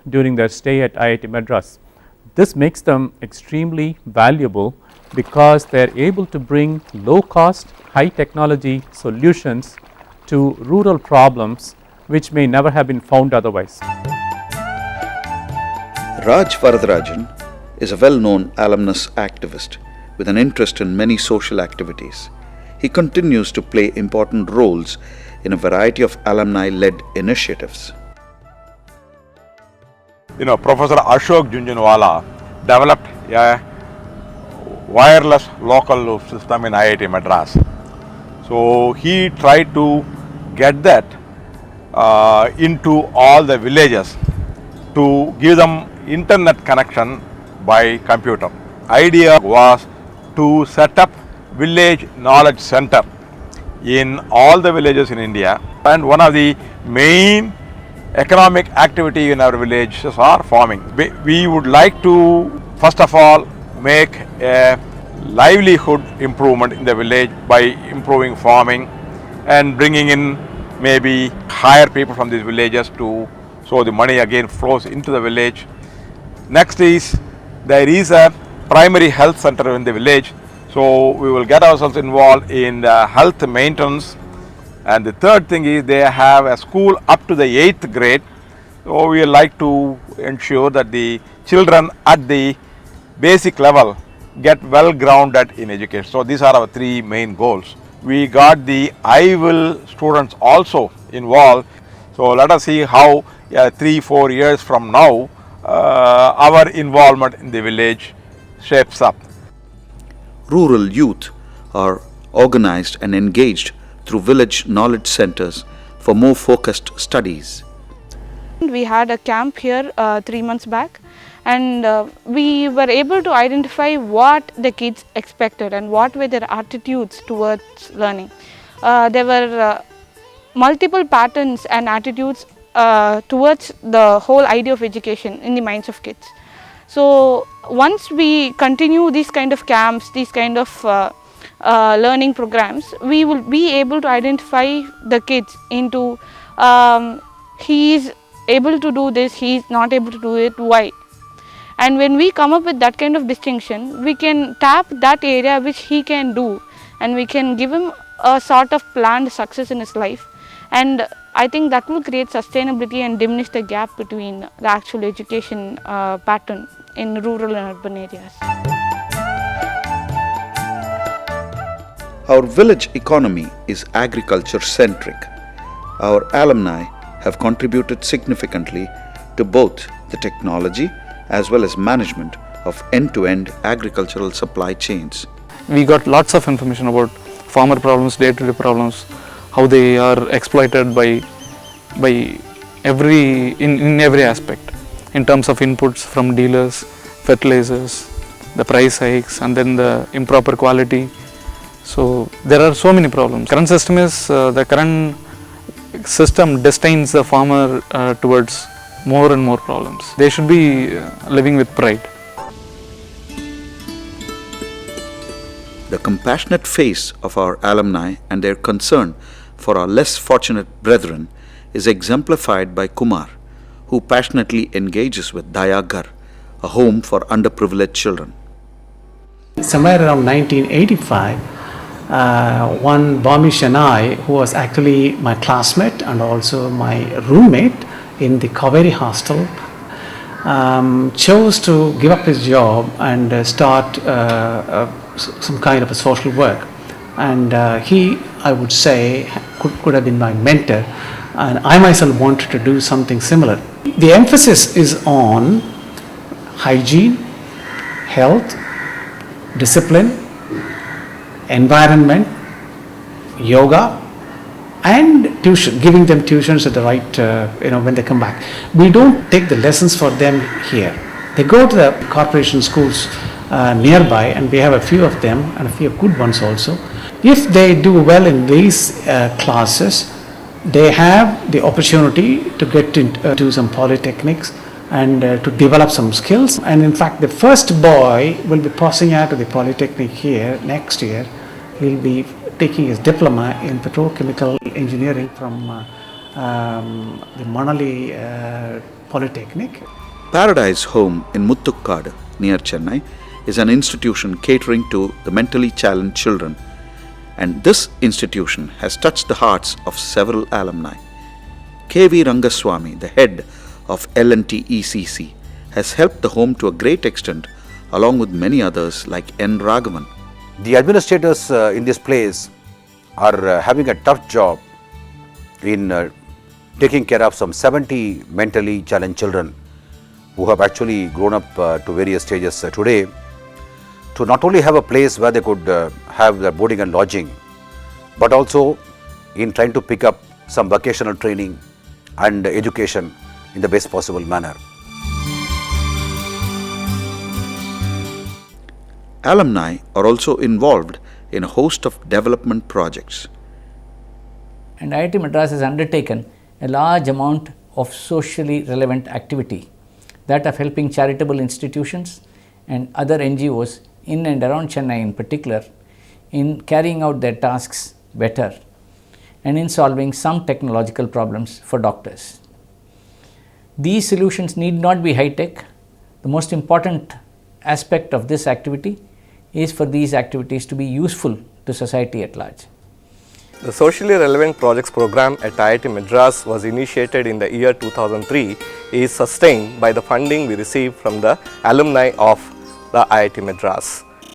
during their stay at IIT Madras. This makes them extremely valuable because they are able to bring low cost, high technology solutions to rural problems which may never have been found otherwise. Raj Varadarajan is a well-known alumnus activist with an interest in many social activities. He continues to play important roles in a variety of alumni-led initiatives. Professor Ashok Junjunwala developed a wireless local loop system in IIT Madras. So he tried to get that into all the villages to give them internet connection by computer. Idea was to set up village knowledge center in all the villages in India, and one of the main economic activity in our villages are farming. We would like to first of all make a livelihood improvement in the village by improving farming and bringing in maybe hire people from these villages to, so the money again flows into the village. Next is there is a primary health center in the village, so we will get ourselves involved in the health maintenance. And the third thing is they have a school up to the 8th grade, so we like to ensure that the children at the basic level get well grounded in education. So these are our three main goals. We got the IVIL students also involved, so let us see how 3-4 years from now our involvement in the village shapes up. Rural youth are organized and engaged through village knowledge centers for more focused studies. We had a camp here 3 months back, and we were able to identify what the kids expected and what were their attitudes towards learning. There were multiple patterns and attitudes towards the whole idea of education in the minds of kids. So once we continue these kind of camps, these kind of learning programs, we will be able to identify the kids into he is able to do this, he is not able to do it, why. And when we come up with that kind of distinction, we can tap that area which he can do, and we can give him a sort of planned success in his life. And I think that will create sustainability and diminish the gap between the actual education pattern in rural and urban areas. Our village economy is agriculture centric. Our alumni have contributed significantly to both the technology as well as management of end-to-end agricultural supply chains. We got lots of information about farmer problems, day-to-day problems, how they are exploited by in every aspect, in terms of inputs from dealers, fertilizers, the price hikes, and then the improper quality. So there are so many problems. Current system is the current system destines the farmer towards more and more problems. They should be living with pride. The compassionate face of our alumni and their concern for our less fortunate brethren is exemplified by Kumar, who passionately engages with Daya Ghar, a home for underprivileged children. Somewhere around 1985, one Bamish and I, who was actually my classmate and also my roommate in the Kaveri hostel, chose to give up his job and start some kind of a social work. And he, I would say, could have been my mentor, and I myself wanted to do something similar. The emphasis is on hygiene, health, discipline, environment, yoga, and tuition, giving them tuitions at the right, when they come back. We don't take the lessons for them here. They go to the corporation schools nearby, and we have a few of them and a few good ones also. If they do well in these classes, they have the opportunity to get into some polytechnics and to develop some skills. And in fact, the first boy will be passing out of the polytechnic here next year. He'll be taking his diploma in petrochemical engineering from the Manali Polytechnic. Paradise Home in Muttukkad near Chennai is an institution catering to the mentally challenged children, and this institution has touched the hearts of several alumni. K.V. Rangaswamy, the head of L&T ECC, has helped the home to a great extent, along with many others like N. Raghavan. The administrators in this place are having a tough job in taking care of some 70 mentally challenged children who have actually grown up to various stages today, to not only have a place where they could have their boarding and lodging, but also in trying to pick up some vocational training and education in the best possible manner. Alumni are also involved in a host of development projects. And IIT Madras has undertaken a large amount of socially relevant activity, that of helping charitable institutions and other NGOs in and around Chennai in particular in carrying out their tasks better and in solving some technological problems for doctors. These solutions need not be high-tech. The most important aspect of this activity is for these activities to be useful to society at large. The Socially Relevant Projects program at IIT Madras was initiated in the year 2003, is sustained by the funding we received from the alumni of the IIT Madras.